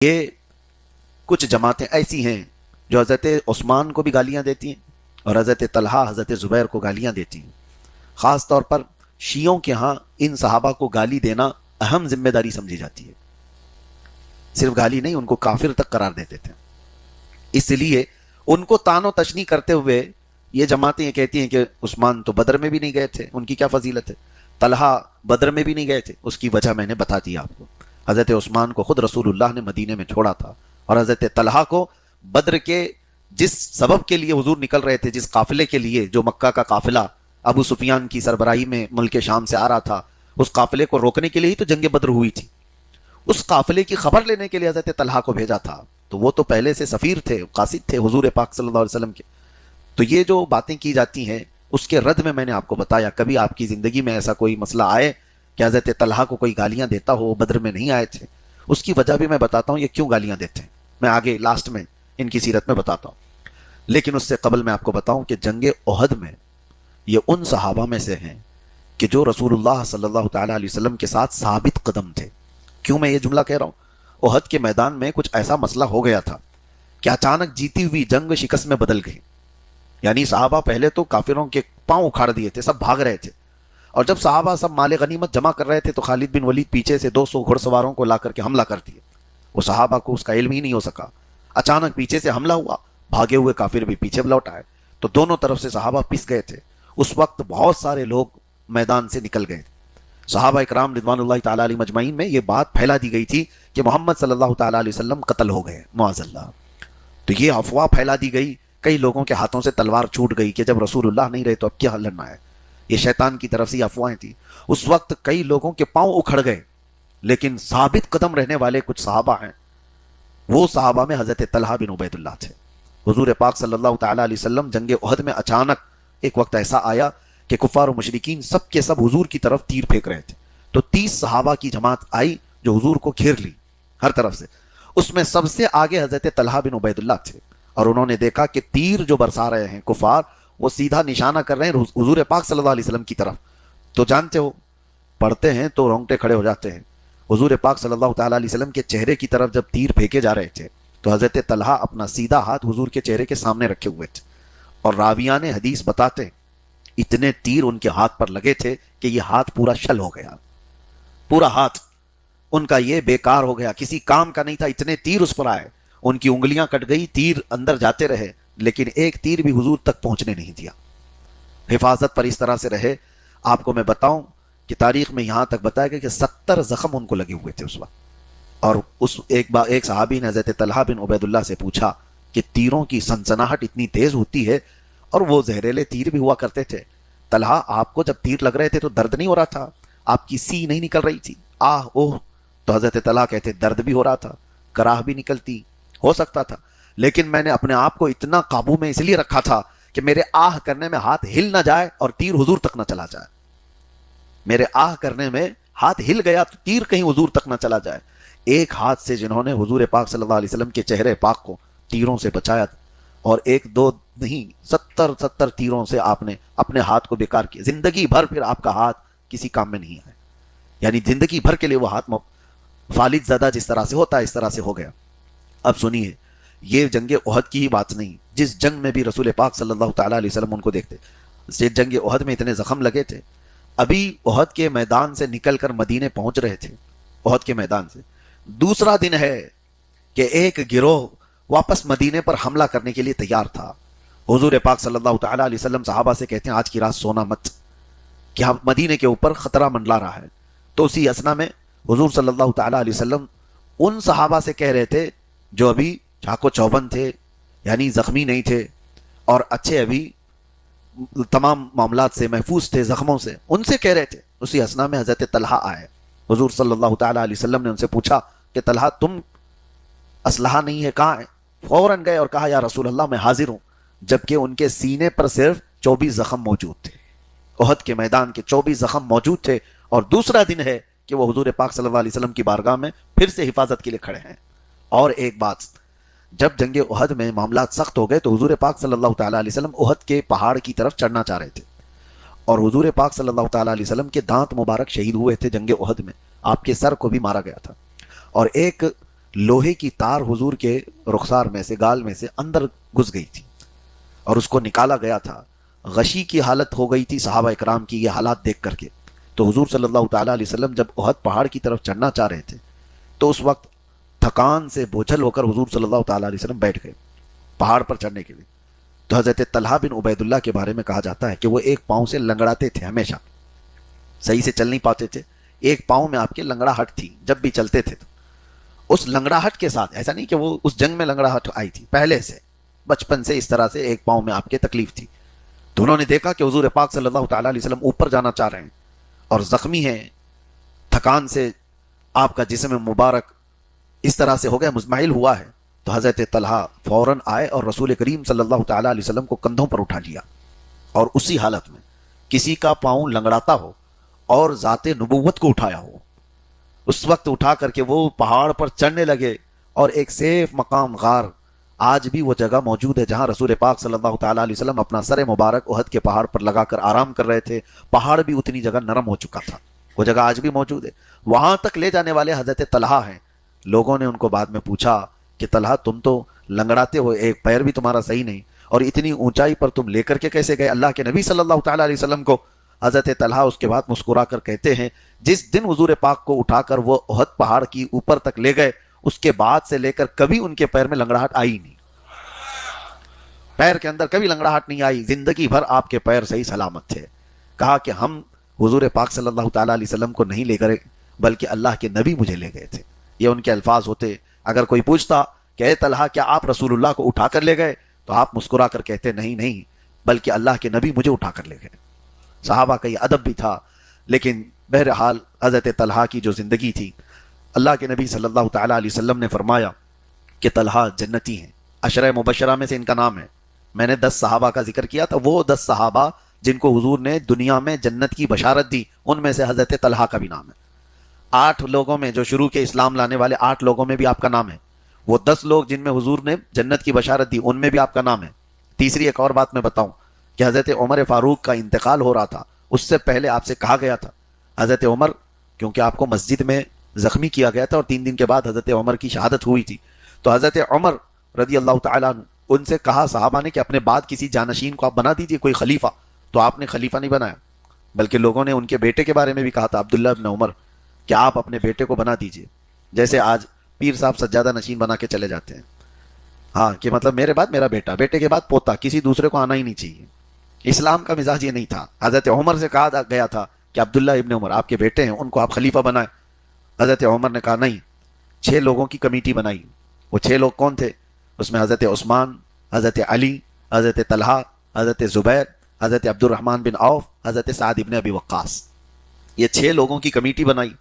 یہ کچھ جماعتیں ایسی ہیں جو حضرت عثمان کو بھی گالیاں دیتی ہیں اور حضرت طلحہ حضرت زبیر کو گالیاں دیتی ہیں. خاص طور پر شیعوں کے ہاں ان صحابہ کو گالی دینا اہم ذمہ داری سمجھی جاتی ہے. صرف گالی نہیں، ان کو کافر تک قرار دیتے تھے. اس لیے ان کو تان و تشنیع کرتے ہوئے یہ جماعتیں یہ کہتی ہیں کہ عثمان تو بدر میں بھی نہیں گئے تھے، ان کی کیا فضیلت ہے؟ طلحہ بدر میں بھی نہیں گئے تھے، اس کی وجہ میں نے بتا دی آپ کو. حضرت عثمان کو خود رسول اللہ نے مدینے میں چھوڑا تھا، اور حضرت طلحہ کو بدر کے جس سبب کے لیے حضور نکل رہے تھے، جس قافلے کے لیے، جو مکہ کا قافلہ ابو سفیان کی سربراہی میں ملک شام سے آ رہا تھا، اس قافلے کو روکنے کے لیے ہی تو جنگ بدر ہوئی تھی. اس قافلے کی خبر لینے کے لیے حضرت طلحہ کو بھیجا تھا. تو وہ تو پہلے سے سفیر تھے، قاصد تھے حضور پاک صلی اللہ علیہ وسلم کے. تو یہ جو باتیں کی جاتی ہیں اس کے رد میں نے آپ کو بتایا، کبھی آپ کی زندگی میں ایسا کوئی مسئلہ آئے کہ حضرت طلحہ کو کوئی گالیاں دیتا ہو، بدر میں نہیں آئے تھے، اس کی وجہ بھی میں بتاتا ہوں یہ کیوں گالیاں دیتے ہیں. میں آگے لاسٹ میں ان کی سیرت میں بتاتا ہوں. لیکن اس سے قبل میں آپ کو بتاؤں کہ جنگ احد میں یہ ان صحابہ میں سے ہیں کہ جو رسول اللہ صلی اللہ تعالیٰ علیہ وسلم کے ساتھ ثابت قدم تھے. کیوں میں یہ جملہ کہہ رہا ہوں؟ احد کے میدان میں کچھ ایسا مسئلہ ہو گیا تھا کہ اچانک جیتی ہوئی جنگ شکست میں بدل گئی. یعنی صحابہ پہلے تو کافروں کے پاؤں اکھاڑ دیے تھے، سب بھاگ رہے تھے، اور جب صحابہ سب مال غنیمت جمع کر رہے تھے تو خالد بن ولید پیچھے سے 200 گھڑ سواروں کو لا کر کے حملہ کر دیے. وہ صحابہ کو اس کا علم ہی نہیں ہو سکا، اچانک پیچھے سے حملہ ہوا، بھاگے ہوئے کافر بھی پیچھے لوٹ آئے، تو دونوں طرف سے صحابہ پس گئے تھے. اس وقت بہت سارے لوگ میدان سے نکل گئے. صحابہ اکرام رضوان اللہ تعالیٰ علیہ مجمعین میں یہ بات پھیلا دی گئی تھی کہ محمد صلی اللہ تعالیٰ علیہ وسلم قتل ہو گئے معاذ اللہ. تو یہ افواہ پھیلا دی گئی، کئی لوگوں کے ہاتھوں سے تلوار چھوٹ گئی کہ جب رسول اللہ نہیں رہے تو اب کیا لڑنا ہے. یہ شیطان کی طرف سے یہ افواہیں تھی. اس وقت کئی لوگوں کے پاؤں اکھڑ گئے، لیکن ثابت قدم رہنے والے کچھ صحابہ ہیں. وہ صحابہ میں حضرت طلحہ بن عبید اللہ تھے. حضور پاک صلی اللہ تعالیٰ علیہ وسلم جنگ احد میں اچانک ایک وقت ایسا آیا کہ کفار و مشرکین سب کے سب حضور کی طرف تیر پھینک رہے تھے. تو 30 صحابہ کی جماعت آئی جو حضور کو گھیر لی ہر طرف سے. اس میں سب سے آگے حضرت طلحہ بن عبید اللہ تھے، اور انہوں نے دیکھا کہ تیر جو برسا رہے ہیں کفار، وہ سیدھا نشانہ کر رہے ہیں حضور پاک صلی اللہ علیہ وسلم کی طرف. تو جانتے ہو، پڑھتے ہیں تو رونگٹے کھڑے ہو جاتے ہیں. حضور پاک صلی اللہ تعالیٰ علیہ وسلم کے چہرے کی طرف جب تیر پھینکے جا رہے تھے تو حضرت طلحہ اپنا سیدھا ہاتھ حضور کے چہرے کے سامنے رکھے ہوئے تھے. اور راویان حدیث بتاتے ہیں اتنے تیر ان کے ہاتھ پر لگے تھے کہ یہ ہاتھ پورا شل ہو گیا، پورا ہاتھ ان کا یہ بیکار ہو گیا، کسی کام کا نہیں تھا. اتنے تیر اس پر آئے، ان کی انگلیاں کٹ گئی، تیر اندر جاتے رہے، لیکن ایک تیر بھی حضور تک پہنچنے نہیں دیا. حفاظت پر اس طرح سے رہے. آپ کو میں بتاؤں کہ تاریخ میں یہاں تک بتایا گیا کہ 70 زخم ان کو لگے ہوئے تھے اس وقت. اور اس ایک صحابی نے حضرت طلحہ بن عبید اللہ سے پوچھا کہ تیروں کی سنسناہٹ اتنی تیز ہوتی ہے، اور وہ زہریلے تیر بھی ہوا کرتے تھے. طلحہ، آپ کو جب تیر لگ رہے تھے تو درد نہیں ہو رہا تھا؟ آپ کی سی نہیں نکل رہی تھی؟ آہ اوہ. تو حضرت طلحہ کہتے درد بھی ہو رہا تھا، کراہ بھی نکلتی ہو سکتا تھا، لیکن میں نے اپنے آپ کو اتنا قابو میں اس لیے رکھا تھا کہ میرے آہ کرنے میں ہاتھ ہل نہ جائے اور تیر حضور تک نہ چلا جائے. میرے آہ کرنے میں ہاتھ ہل گیا تو تیر کہیں حضور تک نہ چلا جائے. ایک ہاتھ سے جنہوں نے حضور پاک صلی اللہ علیہ وسلم کے چہرے پاک کو تیروں سے بچایا، اور ایک دو نہیں 70 تیروں سے آپ نے اپنے ہاتھ کو بیکار کیا. زندگی بھر پھر آپ کا ہاتھ کسی کام میں نہیں آئے، یعنی زندگی بھر کے لیے وہ ہاتھ فالج زدہ جس طرح سے ہوتا ہے اس طرح سے ہو گیا. اب سنیے، یہ جنگ احد کی ہی بات نہیں، جس جنگ میں بھی رسول پاک صلی اللہ تعالیٰ علیہ وسلم ان کو دیکھتے، جنگ احد میں اتنے زخم لگے تھے. ابھی احد کے میدان سے نکل کر مدینے پہنچ رہے تھے. احد کے میدان سے دوسرا دن ہے کہ ایک گروہ واپس مدینے پر حملہ کرنے کے لیے تیار تھا. حضور پاک صلی اللہ تعالیٰ علیہ وسلم صحابہ سے کہتے ہیں آج کی رات سونا مت، کہ ہم مدینے کے اوپر خطرہ منڈلا رہا ہے. تو اسی اسنا میں حضور صلی اللہ تعالیٰ علیہ وسلم ان صحابہ سے کہہ رہے تھے جو ابھی چاقو چوبند تھے، یعنی زخمی نہیں تھے اور اچھے ابھی تمام معاملات سے محفوظ تھے، زخموں سے، ان سے کہہ رہے تھے. اسی اسنا میں حضرت طلحہ آئے. حضور صلی اللہ تعالیٰ علیہ وسلم نے ان سے پوچھا کہ طلحہ تم اسلحہ نہیں ہے کہاں ہے؟ فوراً گئے اور کہا یا رسول اللہ میں حاضر ہوں، جبکہ ان کے سینے پر صرف 24 زخم موجود تھے. احد کے میدان کے 24 زخم موجود تھے، اور دوسرا دن ہے کہ وہ حضور پاک صلی اللہ علیہ وسلم کی بارگاہ میں پھر سے حفاظت کے لیے کھڑے ہیں. اور ایک بات، جب جنگ احد میں معاملات سخت ہو گئے تو حضور پاک صلی اللہ تعالیٰ علیہ وسلم احد کے پہاڑ کی طرف چڑھنا چاہ رہے تھے، اور حضور پاک صلی اللہ تعالیٰ علیہ وسلم کے دانت مبارک شہید ہوئے تھے جنگ احد میں، آپ کے سر کو بھی مارا گیا تھا. اور ایک لوہے کی تار حضور کے رخسار میں سے، گال میں سے اندر گھس گئی تھی اور اس کو نکالا گیا تھا. غشی کی حالت ہو گئی تھی صحابہ اکرام کی یہ حالات دیکھ کر کے. تو حضور صلی اللہ تعالیٰ علیہ وسلم جب احد پہاڑ کی طرف چڑھنا چاہ رہے تھے تو اس وقت تھکان سے بوجھل ہو کر حضور صلی اللہ تعالیٰ علیہ وسلم بیٹھ گئے پہاڑ پر چڑھنے کے لیے. تو حضرت طلحہ بن عبید اللہ کے بارے میں کہا جاتا ہے کہ وہ ایک پاؤں سے لنگڑاتے تھے، ہمیشہ صحیح سے چل نہیں پاتے تھے، ایک پاؤں میں آپ کے لنگڑاہٹ تھی جب بھی چلتے تھے. تو اس لنگڑاہٹ کے ساتھ، ایسا نہیں کہ وہ اس جنگ میں لنگڑاہٹ آئی تھی، پہلے سے بچپن سے اس طرح سے ایک پاؤں میں آپ کے تکلیف تھی. تو انہوں نے دیکھا کہ حضور پاک صلی اللہ تعالیٰ علیہ وسلم اوپر جانا چاہ رہے ہیں اور زخمی ہیں، تھکان سے آپ کا جسم مبارک اس طرح سے ہو گیا، مزمحل ہوا ہے. تو حضرت طلحہ فوراً آئے اور رسول کریم صلی اللہ تعالیٰ علیہ وسلم کو کندھوں پر اٹھا لیا، اور اسی حالت میں کسی کا پاؤں لنگڑاتا ہو اور ذات نبوت کو اٹھایا ہو، اس وقت اٹھا کر کے وہ پہاڑ پر چڑھنے لگے. اور ایک سیف مقام غار، آج بھی وہ جگہ موجود ہے جہاں رسول پاک صلی اللہ تعالیٰ علیہ وسلم اپنا سر مبارک احد کے پہاڑ پر لگا کر آرام کر رہے تھے. پہاڑ بھی اتنی جگہ نرم ہو چکا تھا، وہ جگہ آج بھی موجود ہے. وہاں تک لے جانے والے حضرت طلحہ ہیں. لوگوں نے ان کو بعد میں پوچھا کہ طلحہ تم تو لنگڑاتے ہو، ایک پیر بھی تمہارا صحیح نہیں، اور اتنی اونچائی پر تم لے کر کے کیسے گئے اللہ کے نبی صلی اللہ تعالیٰ علیہ وسلم کو؟ حضرت طلحہ اس کے بعد مسکرا کر کہتے ہیں جس دن حضور پاک کو اٹھا کر وہ احد پہاڑ کی اوپر تک لے گئے، اس کے بعد سے لے کر کبھی ان کے پیر میں لنگڑاہٹ آئی نہیں، پیر کے اندر کبھی لنگڑاہٹ نہیں آئی، زندگی بھر آپ کے پیر صحیح سلامت تھے. کہا کہ ہم حضور پاک صلی اللہ تعالیٰ علیہ وسلم کو نہیں لے گئے بلکہ اللہ کے نبی مجھے لے گئے تھے. یہ ان کے الفاظ ہوتے. اگر کوئی پوچھتا کہ اے طلحہ کیا آپ رسول اللہ کو اٹھا کر لے گئے، تو آپ مسکرا کر کہتے نہیں نہیں، بلکہ اللہ کے نبی مجھے اٹھا کر لے گئے. صحابہ کا یہ ادب بھی تھا. لیکن بہرحال حضرت طلحہ کی جو زندگی تھی، اللہ کے نبی صلی اللہ تعالیٰ علیہ وسلم نے فرمایا کہ طلحہ جنتی ہیں. عشرہ مبشرہ میں سے ان کا نام ہے. میں نے 10 صحابہ کا ذکر کیا تھا، وہ 10 صحابہ جن کو حضور نے دنیا میں جنت کی بشارت دی، ان میں سے حضرت طلحہ کا بھی نام ہے. 8 لوگوں میں جو شروع کے اسلام لانے والے 8 لوگوں میں بھی آپ کا نام ہے. وہ 10 لوگ جن میں حضور نے جنت کی بشارت دی، ان میں بھی آپ کا نام ہے. تیسری ایک اور بات میں بتاؤں کہ حضرت عمر فاروق کا انتقال ہو رہا تھا، اس سے پہلے آپ سے کہا گیا تھا حضرت عمر، کیونکہ آپ کو مسجد میں زخمی کیا گیا تھا اور 3 دن کے بعد حضرت عمر کی شہادت ہوئی تھی. تو حضرت عمر رضی اللہ تعالیٰ عنہ، ان سے کہا صحابہ نے کہ اپنے بعد کسی جانشین کو آپ بنا دیجئے، کوئی خلیفہ. تو آپ نے خلیفہ نہیں بنایا، بلکہ لوگوں نے ان کے بیٹے کے بارے میں بھی کہا تھا عبداللہ ابن عمر کہ آپ اپنے بیٹے کو بنا دیجئے. جیسے آج پیر صاحب سجادہ نشین بنا کے چلے جاتے ہیں، ہاں کہ مطلب میرے بعد میرا بیٹا، بیٹے کے بعد پوتا، کسی دوسرے کو آنا ہی نہیں چاہیے. اسلام کا مزاج یہ نہیں تھا. حضرت عمر سے کہا گیا تھا کہ عبداللہ ابن عمر آپ کے بیٹے ہیں، ان کو آپ خلیفہ بنائیں. حضرت عمر نے کہا نہیں. 6 لوگوں کی کمیٹی بنائی. وہ 6 لوگ کون تھے؟ اس میں حضرت عثمان، حضرت علی، حضرت طلحہ، حضرت زبیر، حضرت عبد الرحمن بن عوف، حضرت سعد ابن ابی وقاص. یہ 6 لوگوں کی کمیٹی بنائی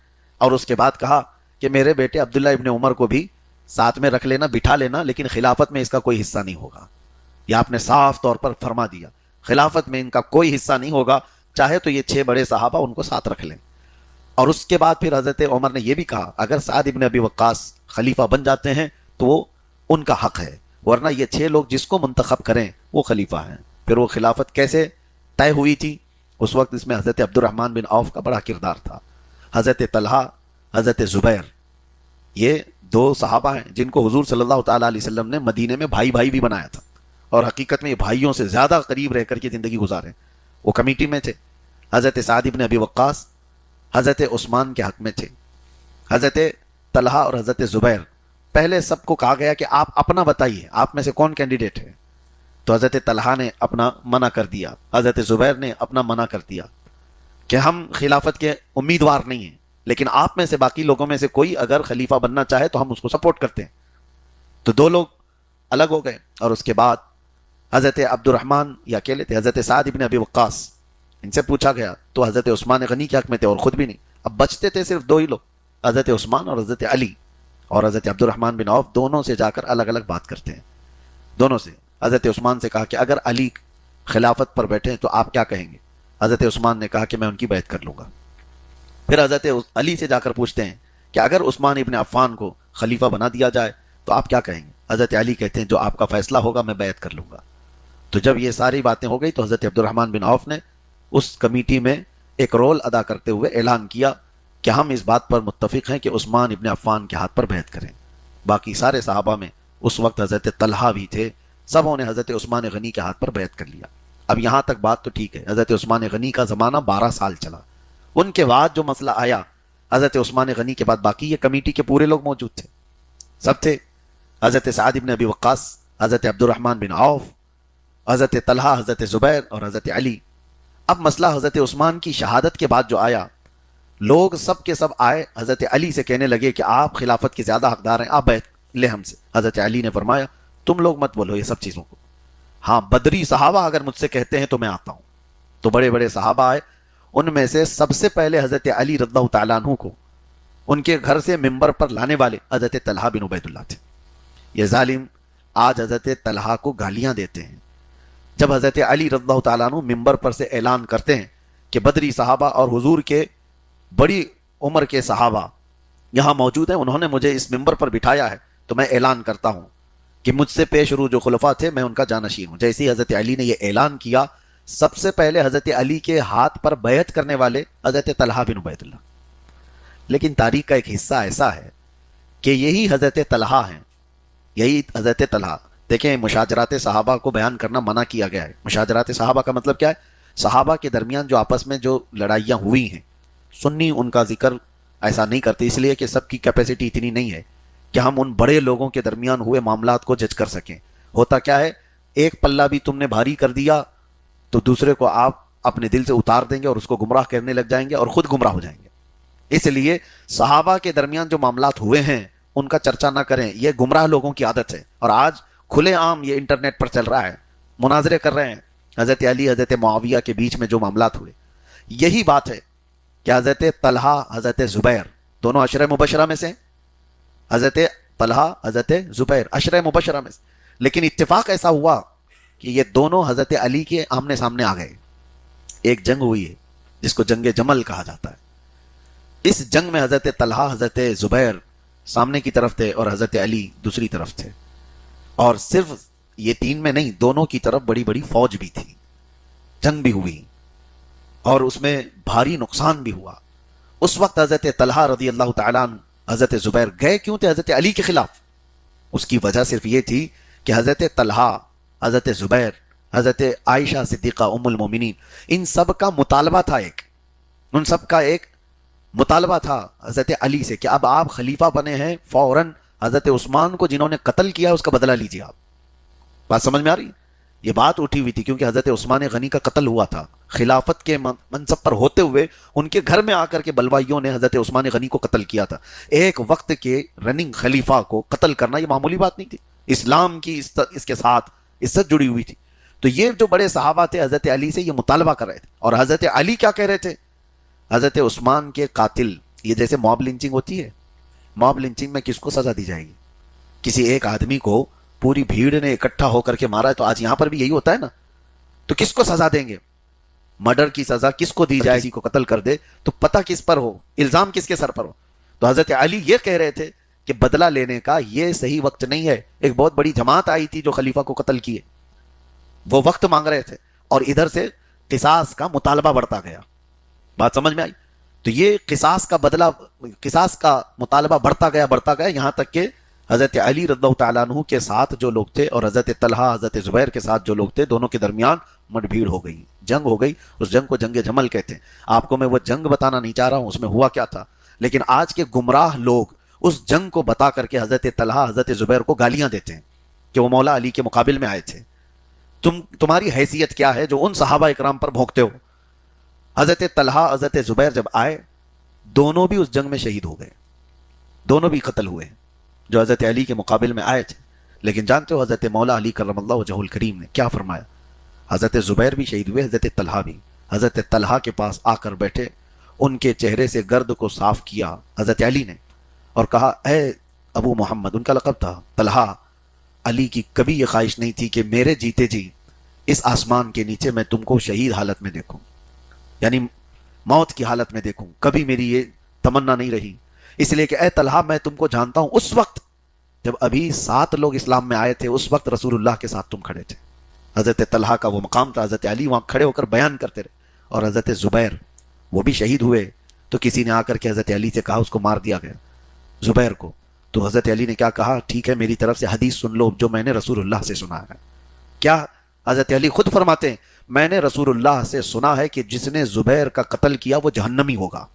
اور اس کے بعد کہا کہ میرے بیٹے عبداللہ ابن عمر کو بھی ساتھ میں رکھ لینا، بٹھا لینا، لیکن خلافت میں اس کا کوئی حصہ نہیں ہوگا. یہ آپ نے صاف طور پر فرما دیا، خلافت میں ان کا کوئی حصہ نہیں ہوگا، چاہے تو یہ 6 بڑے صحابہ ان کو ساتھ رکھ لیں. اور اس کے بعد پھر حضرت عمر نے یہ بھی کہا اگر سعد ابن ابی وقاص خلیفہ بن جاتے ہیں تو وہ ان کا حق ہے، ورنہ یہ 6 لوگ جس کو منتخب کریں وہ خلیفہ ہیں. پھر وہ خلافت کیسے طے ہوئی تھی؟ اس وقت اس میں حضرت عبد الرحمن بن عوف کا بڑا کردار تھا. حضرت طلحہ، حضرت زبیر، یہ 2 صحابہ ہیں جن کو حضور صلی اللہ تعالیٰ علیہ وسلم نے مدینے میں بھائی بھائی بھی بنایا تھا، اور حقیقت میں یہ بھائیوں سے زیادہ قریب رہ کر کے زندگی گزارے. وہ کمیٹی میں تھے. حضرت سعد ابن ابی وقاص حضرت عثمان کے حق میں تھے. حضرت طلحہ اور حضرت زبیر، پہلے سب کو کہا گیا کہ آپ اپنا بتائیے آپ میں سے کون کینڈیڈیٹ ہے. تو حضرت طلحہ نے اپنا منع کر دیا، حضرت زبیر نے اپنا منع کر دیا کہ ہم خلافت کے امیدوار نہیں ہیں، لیکن آپ میں سے باقی لوگوں میں سے کوئی اگر خلیفہ بننا چاہے تو ہم اس کو سپورٹ کرتے ہیں. تو 2 لوگ الگ ہو گئے. اور اس کے بعد حضرت عبد الرحمن یا اکیلے تھے، حضرت سعد ابن ابی وقاص، ان سے پوچھا گیا تو حضرت عثمان غنی کے حق میں تھے اور خود بھی نہیں. اب بچتے تھے صرف 2 ہی لوگ، حضرت عثمان اور حضرت علی. اور حضرت عبد الرحمن بن عوف دونوں سے جا کر الگ الگ بات کرتے ہیں. دونوں سے حضرت عثمان سے کہا کہ اگر علی خلافت پر بیٹھے تو آپ کیا کہیں گے؟ حضرت عثمان نے کہا کہ میں ان کی بیعت کر لوں گا. پھر حضرت علی سے جا کر پوچھتے ہیں کہ اگر عثمان ابن عفان کو خلیفہ بنا دیا جائے تو آپ کیا کہیں گے؟ حضرت علی کہتے ہیں جو آپ کا فیصلہ ہوگا میں بیعت کر لوں گا. تو جب یہ ساری باتیں ہو گئی تو حضرت عبد الرحمن بن عوف نے اس کمیٹی میں ایک رول ادا کرتے ہوئے اعلان کیا کہ ہم اس بات پر متفق ہیں کہ عثمان ابن عفان کے ہاتھ پر بیعت کریں. باقی سارے صحابہ میں اس وقت حضرت طلحہ بھی تھے، سبوں نے حضرت عثمان غنی کے ہاتھ پر بیعت کر لیا۔ اب یہاں تک بات تو ٹھیک ہے، حضرت عثمان غنی کا زمانہ 12 سال چلا، ان کے بعد جو مسئلہ آیا، حضرت عثمان غنی کے بعد باقی یہ کمیٹی کے پورے لوگ موجود تھے، سب تھے، حضرت سعد بن ابی وقاص، حضرت عبد الرحمن بن عوف، حضرت طلحہ، حضرت زبیر اور حضرت علی۔ اب مسئلہ حضرت عثمان کی شہادت کے بعد جو آیا، لوگ سب کے سب آئے حضرت علی سے کہنے لگے کہ آپ خلافت کے زیادہ حقدار ہیں، آپ بیعت لیں ہم سے۔ حضرت علی نے فرمایا تم لوگ مت بولو یہ سب چیزوں کو، ہاں بدری صحابہ اگر مجھ سے کہتے ہیں تو میں آتا ہوں۔ تو بڑے بڑے صحابہ آئے، ان میں سے سب سے پہلے حضرت علی رضی اللہ تعالیٰ عنہ کو ان کے گھر سے ممبر پر لانے والے حضرت طلحہ بن عبید اللہ تھے۔ یہ ظالم آج حضرت طلحہ کو گالیاں دیتے ہیں، جب حضرت علی رضی اللہ تعالیٰ عنہ ممبر پر سے اعلان کرتے ہیں کہ بدری صحابہ اور حضور کے بڑی عمر کے صحابہ یہاں موجود ہیں، انہوں نے مجھے اس ممبر پر بٹھایا ہے، تو میں اعلان کرتا ہوں کہ مجھ سے پیش رو جو خلفاء تھے میں ان کا جانشین ہوں۔ جیسے ہی حضرت علی نے یہ اعلان کیا، سب سے پہلے حضرت علی کے ہاتھ پر بیعت کرنے والے حضرت طلحہ بن عبید اللہ۔ لیکن تاریخ کا ایک حصہ ایسا ہے کہ یہی حضرت طلحہ ہیں، یہی حضرت طلحہ، دیکھیں مشاجرات صحابہ کو بیان کرنا منع کیا گیا ہے۔ مشاجرات صحابہ کا مطلب کیا ہے؟ صحابہ کے درمیان جو آپس میں جو لڑائیاں ہوئی ہیں، سنی ان کا ذکر ایسا نہیں کرتے، اس لیے کہ سب کی کیپیسٹی اتنی نہیں ہے کہ ہم ان بڑے لوگوں کے درمیان ہوئے معاملات کو جج کر سکیں۔ ہوتا کیا ہے، ایک پلہ بھی تم نے بھاری کر دیا تو دوسرے کو آپ اپنے دل سے اتار دیں گے اور اس کو گمراہ کرنے لگ جائیں گے اور خود گمراہ ہو جائیں گے۔ اس لیے صحابہ کے درمیان جو معاملات ہوئے ہیں ان کا چرچا نہ کریں، یہ گمراہ لوگوں کی عادت ہے، اور آج کھلے عام یہ انٹرنیٹ پر چل رہا ہے، مناظرے کر رہے ہیں حضرت علی حضرت معاویہ کے بیچ میں جو معاملات ہوئے۔ یہی بات ہے کہ حضرت طلحہ حضرت زبیر دونوں عشرہ مبشرہ میں سے، حضرت طلحہ حضرت زبیر عشرہ مبشرہ میں سے، لیکن اتفاق ایسا ہوا کہ یہ دونوں حضرت علی کے آمنے سامنے آ گئے۔ ایک جنگ ہوئی ہے جس کو جنگ جمل کہا جاتا ہے۔ اس جنگ میں حضرت طلحہ حضرت زبیر سامنے کی طرف تھے اور حضرت علی دوسری طرف تھے، اور صرف یہ تین میں نہیں، دونوں کی طرف بڑی بڑی فوج بھی تھی، جنگ بھی ہوئی اور اس میں بھاری نقصان بھی ہوا۔ اس وقت حضرت طلحہ رضی اللہ تعالیٰ عنہ حضرت زبیر گئے کیوں تھے حضرت علی کے خلاف؟ اس کی وجہ صرف یہ تھی کہ حضرت طلحہ، حضرت زبیر، حضرت عائشہ صدیقہ ام المومنین، ان سب کا مطالبہ تھا، ان سب کا ایک مطالبہ تھا حضرت علی سے کہ اب آپ خلیفہ بنے ہیں، فوراً حضرت عثمان کو جنہوں نے قتل کیا اس کا بدلہ لیجیے۔ آپ بات سمجھ میں آ رہی؟ یہ بات اٹھی ہوئی تھی کیونکہ حضرت عثمان غنی کا قتل ہوا تھا، خلافت کے منصب پر ہوتے ہوئے ان کے گھر میں آ کر کے بلوائیوں نے حضرت عثمان غنی کو قتل کیا تھا۔ ایک وقت کے رننگ خلیفہ کو قتل کرنا یہ معمولی بات نہیں تھی، اسلام کی اس کے ساتھ عزت جڑی ہوئی تھی۔ تو یہ جو بڑے صحابہ تھے حضرت علی سے یہ مطالبہ کر رہے تھے، اور حضرت علی کیا کہہ رہے تھے؟ حضرت عثمان کے قاتل، یہ جیسے موب لنچنگ ہوتی ہے، موب لنچنگ میں کس کو سزا دی جائے گی؟ کسی ایک آدمی کو پوری بھیڑ نے اکٹھا ہو کر کے مارا ہے، تو آج یہاں پر بھی یہی ہوتا ہے نا، تو کس کو سزا دیں گے؟ مرڈر کی سزا کس کو دی جائے؟ کسی کو قتل کر دے تو پتہ کس پر ہو، الزام کس کے سر پر ہو؟ تو حضرت علی یہ کہہ رہے تھے کہ بدلہ لینے کا یہ صحیح وقت نہیں ہے۔ ایک بہت بڑی جماعت آئی تھی جو خلیفہ کو قتل کیے، وہ وقت مانگ رہے تھے، اور ادھر سے قصاص کا مطالبہ بڑھتا گیا۔ بات سمجھ میں آئی؟ تو یہ قصاص کا بدلہ، قصاص کا مطالبہ بڑھتا گیا یہاں تک کہ حضرت علی رضی اللہ تعالیٰ عنہ کے ساتھ جو لوگ تھے اور حضرت طلحہ حضرت زبیر کے ساتھ جو لوگ تھے، دونوں کے درمیان مٹ بھیڑ ہو گئی، جنگ ہو گئی۔ اس جنگ کو جنگ جمل کہتے ہیں۔ آپ کو میں وہ جنگ بتانا نہیں چاہ رہا ہوں اس میں ہوا کیا تھا، لیکن آج کے گمراہ لوگ اس جنگ کو بتا کر کے حضرت طلحہ حضرت زبیر کو گالیاں دیتے ہیں کہ وہ مولا علی کے مقابل میں آئے تھے۔ تمہاری حیثیت کیا ہے جو ان صحابہ اکرام پر بھونکتے ہو؟ حضرت طلحہ حضرت زبیر جب آئے، دونوں بھی اس جنگ میں شہید ہو گئے، دونوں بھی قتل ہوئے جو حضرت علی کے مقابل میں آئے تھے۔ لیکن جانتے ہو حضرت مولا علی کرم اللہ وجہہ الکریم نے کیا فرمایا؟ حضرت زبیر بھی شہید ہوئے، حضرت طلحہ بھی۔ حضرت طلحہ کے پاس آ کر بیٹھے، ان کے چہرے سے گرد کو صاف کیا حضرت علی نے، اور کہا اے ابو محمد، ان کا لقب تھا طلحہ، علی کی کبھی یہ خواہش نہیں تھی کہ میرے جیتے جی اس آسمان کے نیچے میں تم کو شہید حالت میں دیکھوں، یعنی موت کی حالت میں دیکھوں، کبھی میری یہ تمنا نہیں رہی۔ اس لیے کہ اے طلحہ، میں تم کو جانتا ہوں، اس وقت جب ابھی 7 لوگ اسلام میں آئے تھے، اس وقت رسول اللہ کے ساتھ تم کھڑے تھے۔ حضرت طلحہ کا وہ مقام تھا، حضرت علی وہاں کھڑے ہو کر بیان کرتے رہے۔ اور حضرت زبیر وہ بھی شہید ہوئے، تو کسی نے آ کر کے حضرت علی سے کہا، اس کو مار دیا گیا زبیر کو، تو حضرت علی نے کیا کہا, ٹھیک ہے میری طرف سے حدیث سن لو جو میں نے رسول اللہ سے سنا ہے. کیا حضرت علی خود فرماتے ہیں, میں نے رسول اللہ سے سنا ہے کہ جس نے زبیر کا قتل کیا وہ جہنمی ہوگا,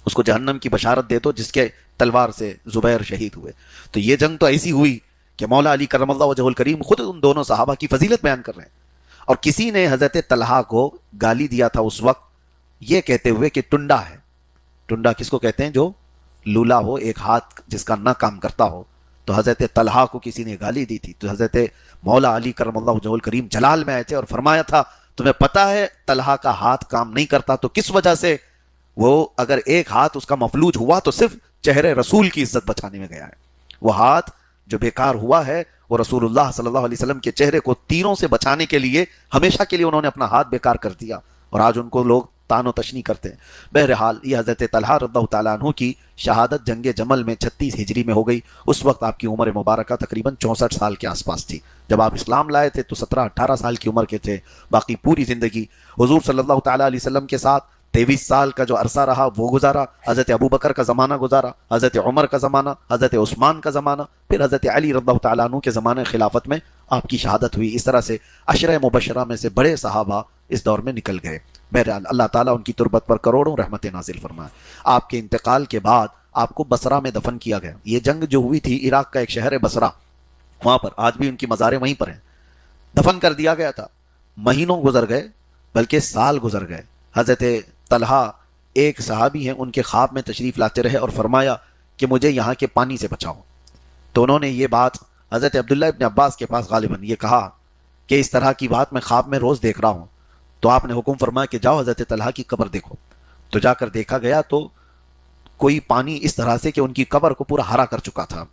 اس کو جہنم کی بشارت دے دو جس کے تلوار سے زبیر شہید ہوئے. تو یہ جنگ تو ایسی ہوئی کہ مولا علی کرم اللہ وجہ الکریم خود ان دونوں صحابہ کی فضیلت بیان کر رہے ہیں. اور کسی نے حضرت طلحہ کو گالی دیا تھا اس وقت یہ کہتے ہوئے کہ ٹنڈا ہے. ٹنڈا کس کو کہتے ہیں؟ جو لولا ہو, ایک ہاتھ جس کا نہ کام کرتا ہو. تو حضرت طلحہ کو کسی نے گالی دی تھی. تو حضرت مولا علی کرم اللہ وجہ الکریم جلال میں آئے تھے اور فرمایا تھا, تمہیں پتا ہے طلحہ کا ہاتھ کام نہیں کرتا تو کس وجہ سے؟ وہ اگر ایک ہاتھ اس کا مفلوج ہوا تو صرف چہرے رسول کی عزت بچانے میں گیا ہے. وہ ہاتھ جو بیکار ہوا ہے وہ رسول اللہ صلی اللہ علیہ وسلم کے چہرے کو تیروں سے بچانے کے لیے ہمیشہ کے لیے انہوں نے اپنا ہاتھ بیکار کر دیا, اور آج ان کو لوگ تان و تشنی کرتے ہیں. بہرحال یہ حضرت طلحہ رضی اللہ تعالیٰ عنہ کی شہادت جنگ جمل میں 36 ہجری میں ہو گئی. اس وقت آپ کی عمر مبارکہ تقریباً 64 سال کے آس پاس تھی. جب آپ اسلام لائے تھے تو 17-18 سال کی عمر کے تھے. باقی پوری زندگی حضور صلی اللہ تعالیٰ علیہ وسلم کے ساتھ 23 سال کا جو عرصہ رہا وہ گزارا. حضرت ابو بکر کا زمانہ گزارا, حضرت عمر کا زمانہ, حضرت عثمان کا زمانہ, پھر حضرت علی رضی اللہ تعالیٰ عنہ کے زمانے خلافت میں آپ کی شہادت ہوئی. اس طرح سے عشرہ مبشرہ میں سے بڑے صحابہ اس دور میں نکل گئے. بہرحال اللہ تعالیٰ ان کی تربت پر کروڑوں رحمت نازل فرمائے. آپ کے انتقال کے بعد آپ کو بصرہ میں دفن کیا گیا. یہ جنگ جو ہوئی تھی عراق کا ایک شہر ہے بصرہ, وہاں پر آج بھی ان کی مزاریں وہیں پر ہیں. دفن کر دیا گیا تھا. مہینوں گزر گئے بلکہ سال گزر گئے. حضرت طلحہ ایک صحابی ہیں, ان کے خواب میں تشریف لاتے رہے اور فرمایا کہ مجھے یہاں کے پانی سے بچاؤ. تو انہوں نے یہ بات حضرت عبداللہ ابن عباس کے پاس غالباً یہ کہا کہ اس طرح کی بات میں خواب میں روز دیکھ رہا ہوں. تو آپ نے حکم فرمایا کہ جاؤ حضرت طلحہ کی قبر دیکھو. تو جا کر دیکھا گیا تو کوئی پانی اس طرح سے کہ ان کی قبر کو پورا ہرا کر چکا تھا,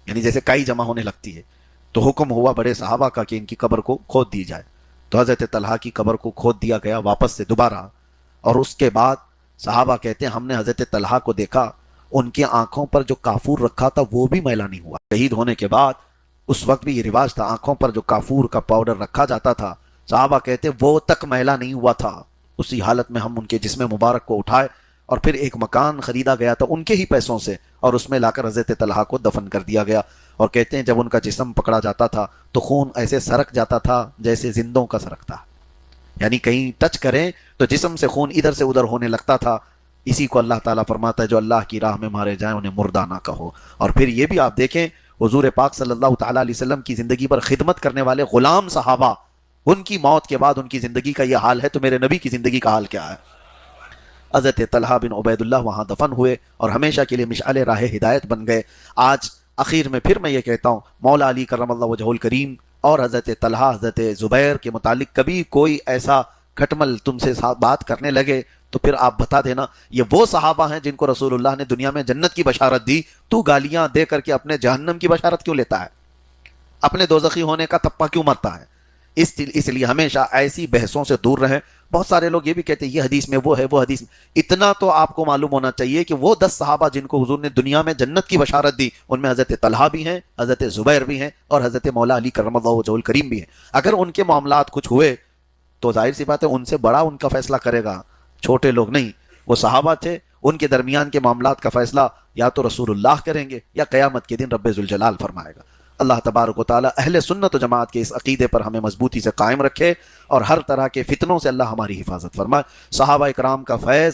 یعنی جیسے کائی جمع ہونے لگتی ہے. تو حکم ہوا بڑے صحابہ کا کہ ان کی قبر کو کھود دی جائے. تو حضرت طلحہ کی قبر کو کھود دیا گیا واپس سے دوبارہ. اور اس کے بعد صحابہ کہتے ہیں ہم نے حضرت طلحہ کو دیکھا, ان کی آنکھوں پر جو کافور رکھا تھا وہ بھی میلا نہیں ہوا. شہید ہونے کے بعد اس وقت بھی یہ رواج تھا, آنکھوں پر جو کافور کا پاؤڈر رکھا جاتا تھا, صحابہ کہتے وہ تک میلا نہیں ہوا تھا. اسی حالت میں ہم ان کے جسم مبارک کو اٹھائے اور پھر ایک مکان خریدا گیا تھا ان کے ہی پیسوں سے, اور اس میں لا کر حضرت طلحہ کو دفن کر دیا گیا. اور کہتے ہیں جب ان کا جسم پکڑا جاتا تھا تو خون ایسے سرک جاتا تھا جیسے زندوں کا سرکتا, یعنی کہیں ٹچ کریں تو جسم سے خون ادھر سے ادھر ہونے لگتا تھا. اسی کو اللہ تعالیٰ فرماتا ہے جو اللہ کی راہ میں مارے جائیں انہیں مردہ نہ کہو. اور پھر یہ بھی آپ دیکھیں حضور پاک صلی اللہ تعالیٰ علیہ وسلم کی زندگی پر خدمت کرنے والے غلام صحابہ, ان کی موت کے بعد ان کی زندگی کا یہ حال ہے تو میرے نبی کی زندگی کا حال کیا ہے. حضرت طلحہ بن عبید اللہ وہاں دفن ہوئے اور ہمیشہ کے لیے مشعل راہ ہدایت بن گئے. آج اخیر میں پھر میں یہ کہتا ہوں, مولا علی کرم اللہ وجہ الکریم اور حضرت طلحہ حضرت زبیر کے متعلق کبھی کوئی ایسا کھٹمل تم سے بات کرنے لگے تو پھر آپ بتا دینا یہ وہ صحابہ ہیں جن کو رسول اللہ نے دنیا میں جنت کی بشارت دی, تو گالیاں دے کر کے اپنے جہنم کی بشارت کیوں لیتا ہے, اپنے دوزخی ہونے کا تپا کیوں مرتا ہے. اس لیے ہمیشہ ایسی بحثوں سے دور رہیں. بہت سارے لوگ یہ بھی کہتے ہیں یہ حدیث میں وہ ہے وہ حدیث میں. اتنا تو آپ کو معلوم ہونا چاہیے کہ وہ 10 صحابہ جن کو حضور نے دنیا میں جنت کی بشارت دی ان میں حضرت طلحہ بھی ہیں, حضرت زبیر بھی ہیں اور حضرت مولا علی کرم اللہ وجہ الکریم بھی ہیں. اگر ان کے معاملات کچھ ہوئے تو ظاہر سی بات ہے ان سے بڑا ان کا فیصلہ کرے گا, چھوٹے لوگ نہیں. وہ صحابہ تھے, ان کے درمیان کے معاملات کا فیصلہ یا تو رسول اللہ کریں گے یا قیامت کے دن رب ذوالجلال فرمائے گا. اللہ تبارک و تعالی اہل سنت و جماعت کے اس عقیدے پر ہمیں مضبوطی سے قائم رکھے اور ہر طرح کے فتنوں سے اللہ ہماری حفاظت فرمائے. صحابہ اکرام کا فیض